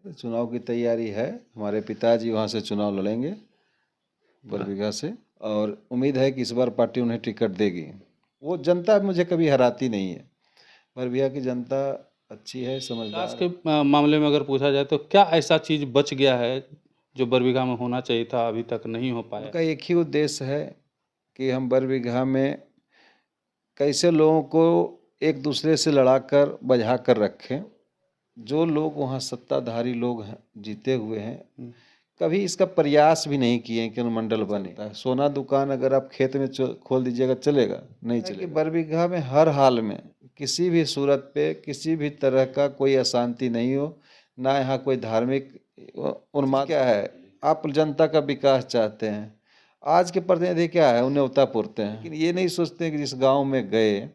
चुनाव की तैयारी है। हमारे पिताजी वहाँ से चुनाव लड़ेंगे बरबीघा से, और उम्मीद है कि इस बार पार्टी उन्हें टिकट देगी। वो जनता मुझे कभी हराती नहीं है। बरबीघा की जनता अच्छी है, विकास समझदार के है। मामले में अगर पूछा जाए तो क्या ऐसा चीज़ बच गया है जो बरबीघा में होना चाहिए था, अभी तक नहीं हो पाया? उनका एक ही उद्देश्य है कि हम बरबीघा में कैसे लोगों को एक दूसरे से लड़ाकर बझा कर रखें। जो लोग वहाँ सत्ताधारी लोग हैं, जीते हुए हैं, कभी इसका प्रयास भी नहीं किए कि अनुमंडल बने। सोना दुकान अगर आप खेत में खोल दीजिएगा, चलेगा? नहीं चलेगा। बरबीघा में हर हाल में किसी भी सूरत पे किसी भी तरह का कोई अशांति नहीं हो, ना यहाँ कोई धार्मिक उन्माद। क्या है, आप जनता का विकास चाहते हैं, आज के प्रतिनिधि क्या है, उन्हें न्योता पुरते हैं, लेकिन ये नहीं सोचते कि जिस गांव में गए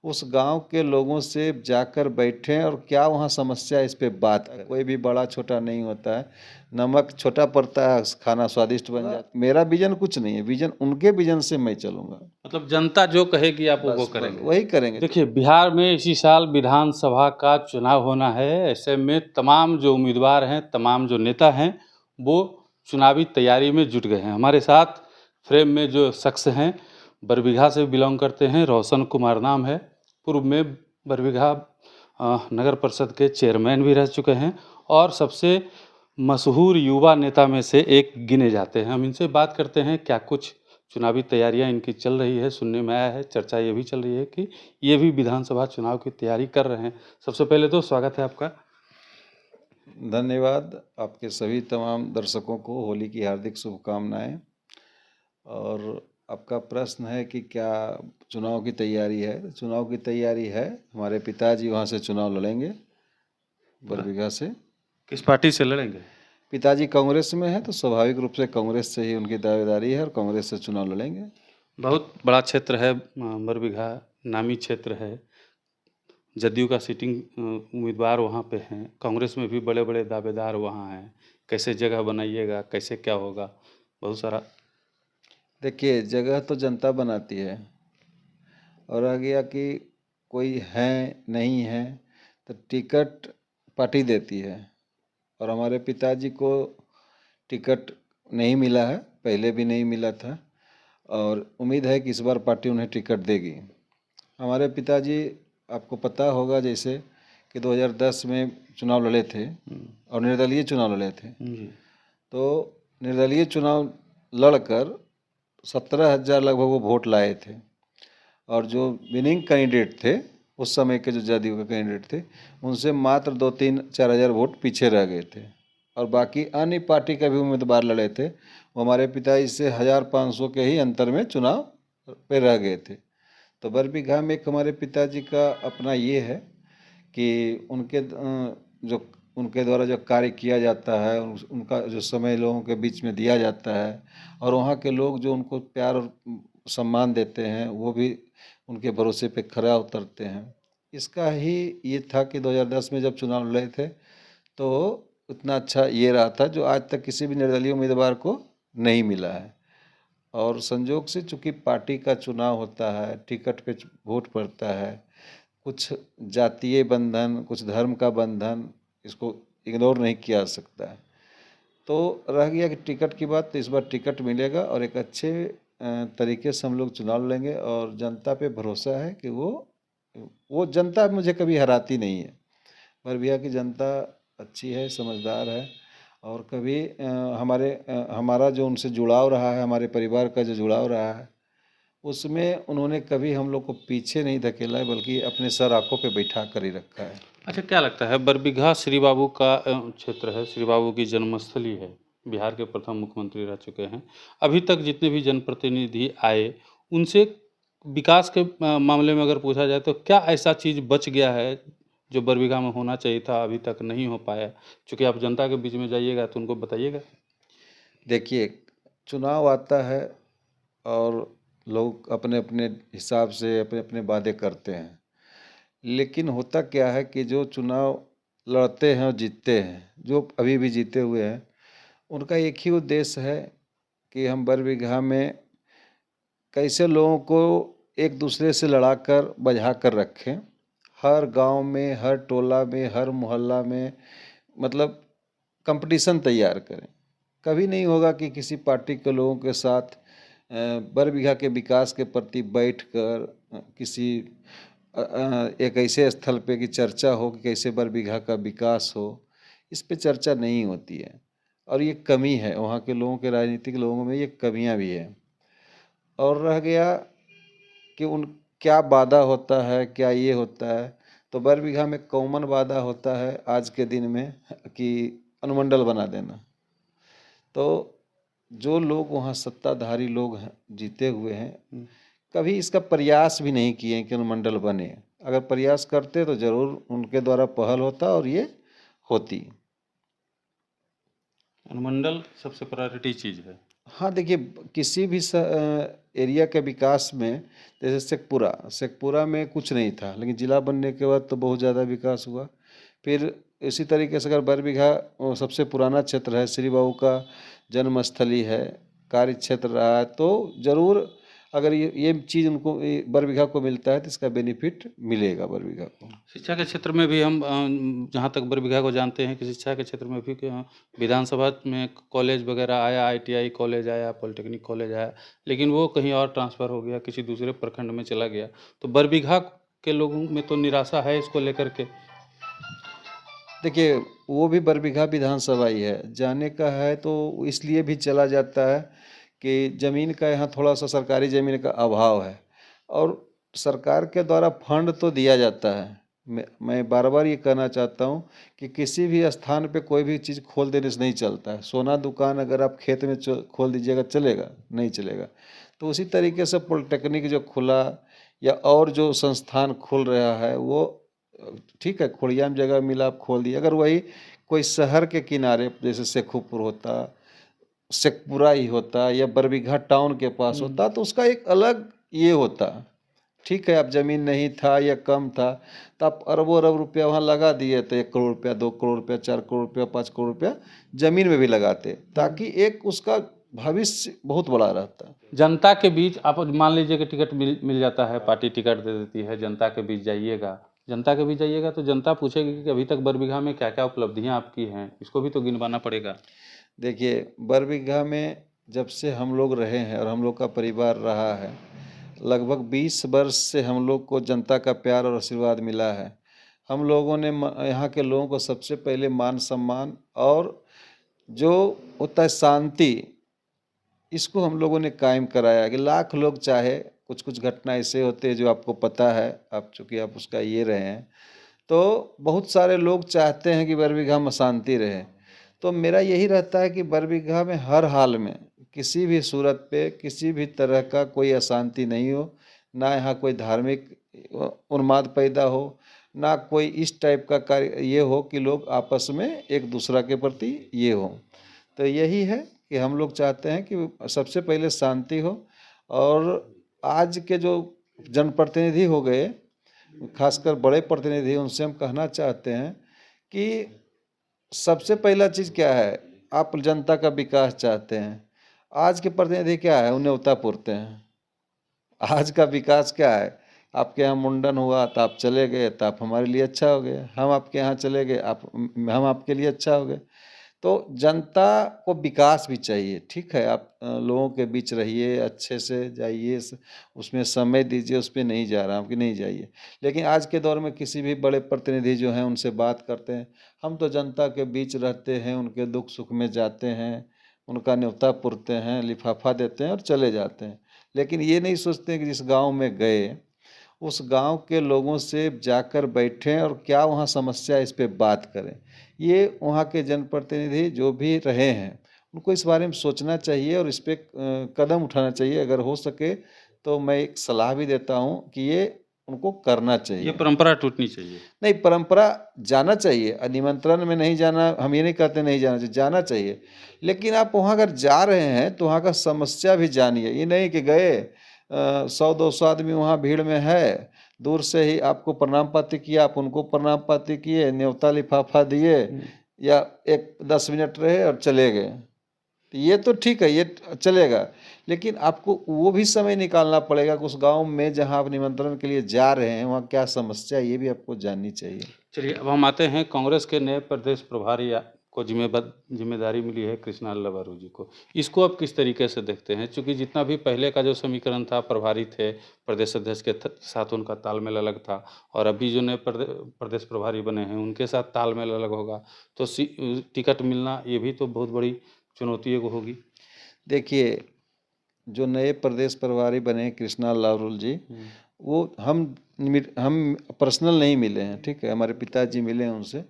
उस गांव के लोगों से जाकर बैठें और क्या वहाँ समस्या इस पे बात करें। कोई भी बड़ा छोटा नहीं होता है, नमक छोटा पड़ता है, खाना स्वादिष्ट बन जाता है। मेरा विजन कुछ नहीं है, विजन उनके विजन से मैं चलूंगा। मतलब जनता जो कहेगी आप वो करेंगे? वही करेंगे। देखिए, बिहार में इसी साल विधानसभा का चुनाव होना है। ऐसे में तमाम जो उम्मीदवार हैं, तमाम जो नेता हैं, वो चुनावी तैयारी में जुट गए हैं। हमारे साथ फ्रेम में जो शख्स हैं, बरबीघा से बिलोंग करते हैं, रोशन कुमार नाम है। पूर्व में बरबीघा नगर परिषद के चेयरमैन भी रह चुके हैं और सबसे मशहूर युवा नेता में से एक गिने जाते हैं। हम इनसे बात करते हैं क्या कुछ चुनावी तैयारियां इनकी चल रही है। सुनने में आया है, चर्चा ये भी चल रही है कि ये भी विधानसभा चुनाव की तैयारी कर रहे हैं। सबसे पहले तो स्वागत है आपका। धन्यवाद। आपके सभी तमाम दर्शकों को होली की हार्दिक शुभकामनाएं। और आपका प्रश्न है कि क्या चुनाव की तैयारी है? चुनाव की तैयारी है। हमारे पिताजी वहाँ से चुनाव लड़ेंगे बरबीघा से। किस पार्टी से लड़ेंगे? पिताजी कांग्रेस में है तो स्वाभाविक रूप से कांग्रेस से ही उनकी दावेदारी है और कांग्रेस से चुनाव लड़ेंगे। बहुत बड़ा क्षेत्र है बरबीघा, नामी क्षेत्र है। जदयू का सिटिंग उम्मीदवार वहाँ पे हैं, कांग्रेस में भी बड़े बड़े दावेदार वहाँ हैं। कैसे जगह बनाइएगा, कैसे क्या होगा, बहुत सारा। देखिए, जगह तो जनता बनाती है, और रह गया कि कोई है नहीं है तो टिकट पार्टी देती है। और हमारे पिताजी को टिकट नहीं मिला है, पहले भी नहीं मिला था, और उम्मीद है कि इस बार पार्टी उन्हें टिकट देगी। हमारे पिताजी, आपको पता होगा जैसे कि 2010 में चुनाव लड़े थे और निर्दलीय चुनाव लड़े थे। तो निर्दलीय चुनाव लड़कर 17,000 लगभग वो वोट लाए थे, और जो विनिंग कैंडिडेट थे उस समय के, जो जदयू के कैंडिडेट थे, उनसे मात्र 2-3-4 हज़ार वोट पीछे रह गए थे। और बाकी अन्य पार्टी के भी उम्मीदवार लड़े थे, वो हमारे पिताजी से 1,500 के ही अंतर में चुनाव पे रह गए थे। तो बरबीघा में एक हमारे पिताजी का अपना ये है कि उनके द्वारा जो कार्य किया जाता है, उनका जो समय लोगों के बीच में दिया जाता है, और वहाँ के लोग जो उनको प्यार और सम्मान देते हैं, वो भी उनके भरोसे पे खरा उतरते हैं। इसका ही ये था कि 2010 में जब चुनाव लड़े थे तो उतना अच्छा ये रहा था जो आज तक किसी भी निर्दलीय उम्मीदवार को नहीं मिला है। और संजोग से चूँकि पार्टी का चुनाव होता है, टिकट पे वोट पड़ता है, कुछ जातीय बंधन, कुछ धर्म का बंधन, इसको इग्नोर नहीं किया जा सकता है। तो रह गया कि टिकट की बात, तो इस बार टिकट मिलेगा और एक अच्छे तरीके से हम लोग चुनाव लेंगे, और जनता पे भरोसा है कि वो जनता मुझे कभी हराती नहीं है। बरबीघा की जनता अच्छी है, समझदार है, और कभी हमारा जो उनसे जुड़ाव रहा है, हमारे परिवार का जो जुड़ाव रहा है, उसमें उन्होंने कभी हम लोग को पीछे नहीं धकेला है, बल्कि अपने सर आँखों पे बैठा कर ही रखा है। अच्छा, क्या लगता है, बरबीघा श्री बाबू का क्षेत्र है, श्री बाबू की जन्मस्थली है, बिहार के प्रथम मुख्यमंत्री रह चुके हैं। अभी तक जितने भी जनप्रतिनिधि आए, उनसे विकास के मामले में अगर पूछा जाए तो क्या ऐसा चीज़ बच गया है जो बरबीघा में होना चाहिए था, अभी तक नहीं हो पाया? चूँकि आप जनता के बीच में जाइएगा तो उनको बताइएगा। देखिए, चुनाव आता है और लोग अपने अपने हिसाब से अपने अपने वादे करते हैं, लेकिन होता क्या है कि जो चुनाव लड़ते हैं और जीतते हैं, जो अभी भी जीते हुए हैं, उनका एक ही उद्देश्य है कि हम बरबीघा में कैसे लोगों को एक दूसरे से लड़ाकर बझा कर रखें। हर गांव में, हर टोला में, हर मोहल्ला में, मतलब कंपटीशन तैयार करें। कभी नहीं होगा कि किसी पार्टी के लोगों के साथ बरबीघा के विकास के प्रति बैठकर किसी एक ऐसे स्थल पे की चर्चा हो कि कैसे बरबीघा का विकास हो, इस पे चर्चा नहीं होती है और ये कमी है वहाँ के लोगों के, राजनीतिक लोगों में ये कमियां भी है। और रह गया कि उन क्या वादा होता है, क्या ये होता है, तो बरबीघा में कॉमन वादा होता है आज के दिन में कि अनुमंडल बना देना। तो जो लोग वहाँ सत्ताधारी लोग हैं, जीते हुए हैं, कभी इसका प्रयास भी नहीं किए कि अनुमंडल बने। अगर प्रयास करते तो जरूर उनके द्वारा पहल होता और ये होती। अनुमंडल सबसे प्रायोरिटी चीज़ है। हाँ देखिए, किसी भी एरिया के विकास में, जैसे शेखपुरा में कुछ नहीं था, लेकिन जिला बनने के बाद तो बहुत ज़्यादा विकास हुआ। फिर इसी तरीके से अगर बरबीघा सबसे पुराना क्षेत्र है, श्री बाबू का जन्मस्थली है, कार्य क्षेत्र रहा है, तो ज़रूर अगर ये चीज़ उनको बरबीघा को मिलता है तो इसका बेनिफिट मिलेगा बरबीघा को। शिक्षा के क्षेत्र में भी हम जहाँ तक बरबीघा को जानते हैं कि शिक्षा के क्षेत्र में भी विधानसभा में कॉलेज वगैरह आया, ITI कॉलेज आया, पॉलिटेक्निक कॉलेज आया, लेकिन वो कहीं और ट्रांसफ़र हो गया, किसी दूसरे प्रखंड में चला गया। तो बरबीघा के लोगों में तो निराशा है इसको लेकर के। देखिए, वो भी बरबीघा विधानसभा ही है, जाने का है तो इसलिए भी चला जाता है कि ज़मीन का यहाँ थोड़ा सा सरकारी ज़मीन का अभाव है और सरकार के द्वारा फंड तो दिया जाता है। मैं बार बार ये कहना चाहता हूँ कि किसी भी स्थान पे कोई भी चीज़ खोल देने से नहीं चलता है। सोना दुकान अगर आप खेत में खोल दीजिएगा, चलेगा? नहीं चलेगा। तो उसी तरीके से पॉलिटेक्निक जो खुला या और जो संस्थान खुल रहा है वो ठीक है, खोड़िया में जगह मिला आप खोल दिए। अगर वही कोई शहर के किनारे जैसे शेखोपुर होता, शेखपुरा ही होता या बरबीघा टाउन के पास होता तो उसका एक अलग ये होता। ठीक है, अब ज़मीन नहीं था या कम था तो आप अरबों अरब रुपया वहाँ लगा दिए, तो 1 करोड़ रुपया, 2 करोड़ रुपया, 4 करोड़ रुपया, 5 करोड़ रुपया ज़मीन में भी लगाते, ताकि एक उसका भविष्य बहुत बड़ा रहता। जनता के बीच आप मान लीजिए कि टिकट मिल जाता है, पार्टी टिकट दे देती है, जनता के बीच जाइएगा तो जनता पूछेगी कि अभी तक बरबीघा में क्या क्या उपलब्धियां आपकी हैं, इसको भी तो गिनवाना पड़ेगा। देखिए, बरबीघा में जब से हम लोग रहे हैं और हम लोग का परिवार रहा है, लगभग 20 वर्ष से हम लोग को जनता का प्यार और आशीर्वाद मिला है। हम लोगों ने यहाँ के लोगों को सबसे पहले मान सम्मान और जो होता है शांति, इसको हम लोगों ने कायम कराया कि लाख लोग चाहे, कुछ कुछ घटना ऐसे होते हैं जो आपको पता है, आप चूँकि आप उसका ये रहे हैं, तो बहुत सारे लोग चाहते हैं कि बरबीघा में शांति रहे। तो मेरा यही रहता है कि बरबीघा में हर हाल में किसी भी सूरत पे किसी भी तरह का कोई अशांति नहीं हो, ना यहाँ कोई धार्मिक उन्माद पैदा हो, ना कोई इस टाइप का कार्य ये हो कि लोग आपस में एक दूसरा के प्रति ये हो। तो यही है कि हम लोग चाहते हैं कि सबसे पहले शांति हो। और आज के जो जनप्रतिनिधि हो गए, खासकर बड़े प्रतिनिधि, उनसे हम कहना चाहते हैं कि सबसे पहला चीज़ क्या है, आप जनता का विकास चाहते हैं। आज के प्रतिनिधि क्या है, उन्हें न्योता पुरते हैं। आज का विकास क्या है, आपके यहाँ मुंडन हुआ तो आप चले गए, तो आप हमारे लिए अच्छा हो गए, हम आपके यहाँ चले गए, हम आपके लिए अच्छा हो गए। तो जनता को विकास भी चाहिए, ठीक है, आप लोगों के बीच रहिए, अच्छे से जाइए, उसमें समय दीजिए, उस पर नहीं जा रहा हूँ कि नहीं जाइए। लेकिन आज के दौर में किसी भी बड़े प्रतिनिधि जो हैं उनसे बात करते हैं, हम तो जनता के बीच रहते हैं, उनके दुख सुख में जाते हैं, उनका न्योता पुरते हैं, लिफाफा देते हैं और चले जाते हैं। लेकिन ये नहीं सोचते कि जिस गाँव में गए उस गांव के लोगों से जाकर बैठें और क्या वहाँ समस्या इस पे बात करें। ये वहाँ के जनप्रतिनिधि जो भी रहे हैं उनको इस बारे में सोचना चाहिए और इस पे कदम उठाना चाहिए। अगर हो सके तो मैं एक सलाह भी देता हूँ कि ये उनको करना चाहिए। ये परंपरा टूटनी चाहिए। नहीं, परंपरा जाना चाहिए, निमंत्रण में नहीं जाना, हम ये नहीं कहते नहीं जाना चाहिए, जाना चाहिए। लेकिन आप वहाँ अगर जा रहे हैं तो वहाँ का समस्या भी जानिए। ये नहीं कि गए 100-200 आदमी वहाँ भीड़ में है, दूर से ही आपको प्रणाम पाती किया, आप उनको प्रणाम पाती किए, न्योता लिफाफा दिए या 10 मिनट रहे और चले गए, तो ये तो ठीक है, ये चलेगा। लेकिन आपको वो भी समय निकालना पड़ेगा कि उस गांव में जहां आप निमंत्रण के लिए जा रहे हैं वहां क्या समस्या है, ये भी आपको जाननी चाहिए। चलिए, अब हम आते हैं कांग्रेस के नए प्रदेश प्रभारी को जिम्मेदारी मिली है कृष्णा बारू जी को। इसको आप किस तरीके से देखते हैं? चूँकि जितना भी पहले का जो समीकरण था, प्रभारी थे, प्रदेश अध्यक्ष के साथ उनका तालमेल अलग था, और अभी जो नए प्रदेश प्रभारी बने हैं उनके साथ तालमेल अलग होगा, तो टिकट मिलना ये भी तो बहुत बड़ी चुनौती एगो होगी। देखिए, जो नए प्रदेश प्रभारी बने कृष्णा लावरुल जी, वो हम पर्सनल नहीं मिले हैं, ठीक है, हमारे पिताजी मिले हैं उनसे।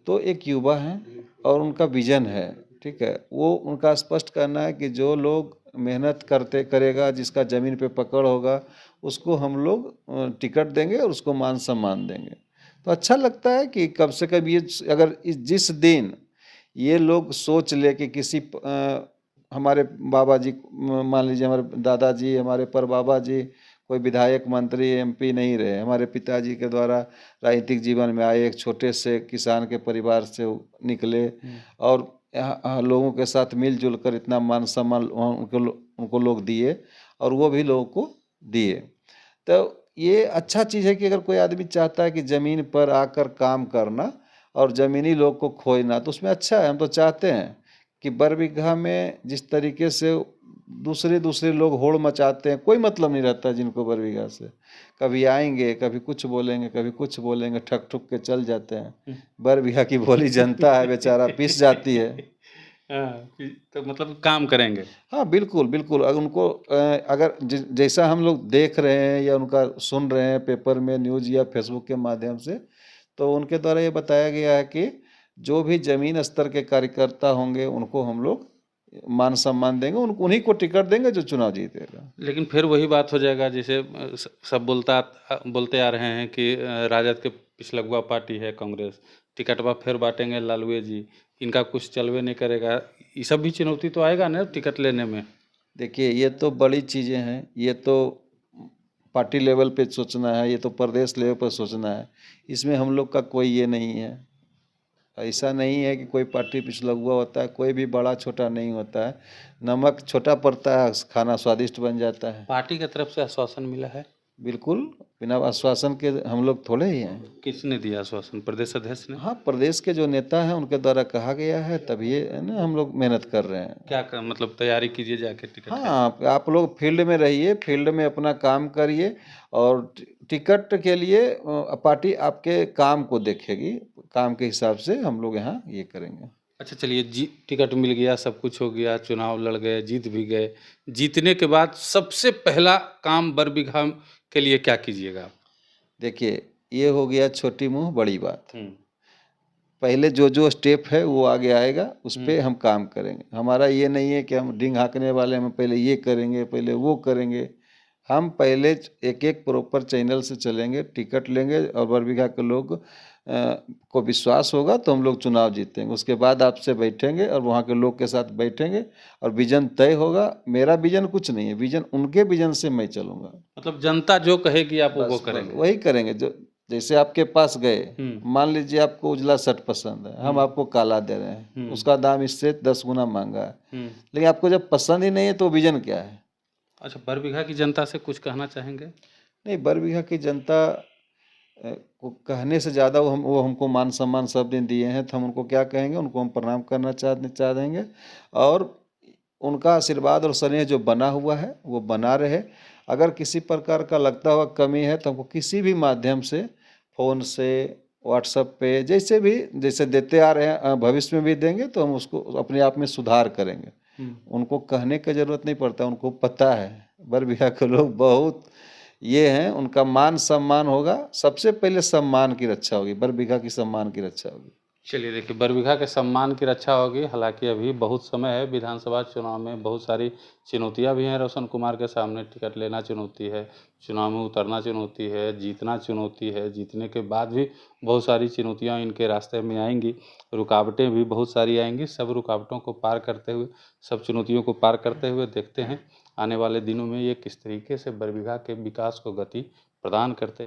तो एक युवा हैं और उनका विजन है, ठीक है, वो उनका स्पष्ट कहना है कि जो लोग मेहनत करेगा, जिसका ज़मीन पे पकड़ होगा, उसको हम लोग टिकट देंगे और उसको मान सम्मान देंगे। तो अच्छा लगता है कि कम से कम ये अगर जिस दिन ये लोग सोच ले कि किसी हमारे बाबा जी, मान लीजिए हमारे दादाजी, हमारे परबाबा जी कोई विधायक, मंत्री, एमपी नहीं रहे, हमारे पिताजी के द्वारा राजनीतिक जीवन में आए, एक छोटे से किसान के परिवार से निकले और लोगों के साथ मिलजुल कर इतना मान सम्मान उनको लोग दिए और वो भी लोगों को दिए। तो ये अच्छा चीज़ है कि अगर कोई आदमी चाहता है कि ज़मीन पर आकर काम करना और ज़मीनी लोग को खोजना, तो उसमें अच्छा है। हम तो चाहते हैं कि बरबीघा में जिस तरीके से दूसरे लोग होड़ मचाते हैं, कोई मतलब नहीं रहता जिनको बरबीघा से, कभी आएंगे, कभी कुछ बोलेंगे, कभी कुछ बोलेंगे, ठक ठुक के चल जाते हैं। बरबीघा की भोली जनता है, बेचारा पिस जाती है। तो मतलब काम करेंगे। हाँ, बिल्कुल बिल्कुल। अगर उनको अगर जैसा हम लोग देख रहे हैं या उनका सुन रहे हैं पेपर में, न्यूज़ या फेसबुक के माध्यम से, तो उनके द्वारा ये बताया गया है कि जो भी जमीन स्तर के कार्यकर्ता होंगे उनको हम लोग मान सम्मान देंगे, उन्हीं को टिकट देंगे जो चुनाव जीतेगा। लेकिन फिर वही बात हो जाएगा, जैसे सब बोलते आ रहे हैं कि राजद के पिछलगुआ पार्टी है कांग्रेस, टिकटवा फिर बांटेंगे लालूए जी, इनका कुछ चलवे नहीं करेगा। ये सब भी चुनौती तो आएगा ना टिकट लेने में। देखिए, ये तो बड़ी चीज़ें हैं, ये तो पार्टी लेवल पे सोचना है, ये तो प्रदेश लेवल पर सोचना है। इसमें हम लोग का कोई ये नहीं है। ऐसा नहीं है कि कोई पार्टी पिछला हुआ होता है, कोई भी बड़ा छोटा नहीं होता है। नमक छोटा पड़ता है, खाना स्वादिष्ट बन जाता है। पार्टी की तरफ से आश्वासन मिला है? बिल्कुल, बिना आश्वासन के हम लोग थोड़े ही हैं। किसने दिया आश्वासन? प्रदेश अध्यक्ष ने? हाँ, प्रदेश के जो नेता हैं उनके द्वारा कहा गया है, तभी है ना हम लोग मेहनत कर रहे हैं। क्या मतलब तैयारी कीजिए जाके टिकट के? हाँ, आप लोग फील्ड में रहिए, फील्ड में अपना काम करिए और टिकट के लिए पार्टी आपके काम को देखेगी, काम के हिसाब से हम लोग यहाँ ये करेंगे। अच्छा चलिए, टिकट मिल गया, सब कुछ हो गया, चुनाव लड़ गए, जीत भी गए। जीतने के बाद सबसे पहला काम बरबीघा के लिए क्या कीजिएगा आप? देखिए, ये हो गया छोटी मुँह बड़ी बात। पहले जो स्टेप है वो आगे आएगा, उस पे हम काम करेंगे। हमारा ये नहीं है कि हम डींग हाँकने वाले, हम पहले ये करेंगे, पहले वो करेंगे। हम पहले एक प्रॉपर चैनल से चलेंगे, टिकट लेंगे और बरबीघा के लोग को विश्वास होगा तो हम लोग चुनाव जीतेंगे। उसके बाद आपसे बैठेंगे और वहाँ के लोग के साथ बैठेंगे और विजन तय होगा। मेरा विजन कुछ नहीं है, विजन उनके विजन से मैं चलूँगा। मतलब जनता जो कहेगी आप वो करेंगे? वही करेंगे। जो जैसे आपके पास गए, मान लीजिए आपको उजला शर्ट पसंद है, हम आपको काला दे रहे हैं, उसका दाम इससे 10 गुना महंगा है, लेकिन आपको जब पसंद ही नहीं है तो विजन क्या है? अच्छा, बरबीघा की जनता से कुछ कहना चाहेंगे? नहीं, बरबीघा की जनता को कहने से ज़्यादा वो हमको मान सम्मान सब दिन दिए हैं, तो हम उनको क्या कहेंगे? उनको हम प्रणाम करना चाह देंगे और उनका आशीर्वाद और स्नेह जो बना हुआ है वो बना रहे। अगर किसी प्रकार का लगता हुआ कमी है तो हमको किसी भी माध्यम से, फ़ोन से, व्हाट्सएप पे, जैसे देते आ रहे हैं, भविष्य में भी देंगे, तो हम उसको अपने आप में सुधार करेंगे। उनको कहने की ज़रूरत नहीं पड़ता, उनको पता है। बरबीघा के लोग बहुत ये हैं, उनका मान सम्मान होगा। सबसे पहले सम्मान की रक्षा होगी, बरबीघा की सम्मान की रक्षा होगी। चलिए देखिए, बरबीघा के सम्मान की रक्षा होगी। हालांकि अभी बहुत समय है, विधानसभा चुनाव में बहुत सारी चुनौतियां भी हैं रोशन कुमार के सामने। टिकट लेना चुनौती है, चुनाव में उतरना चुनौती है, जीतना चुनौती है, जीतने के बाद भी बहुत सारी चुनौतियां इनके रास्ते में आएंगी, रुकावटें भी बहुत सारी आएंगी। सब रुकावटों को पार करते हुए, सब चुनौतियों को पार करते हुए देखते हैं आने वाले दिनों में ये किस तरीके से बरबीघा के विकास को गति प्रदान करते हैं।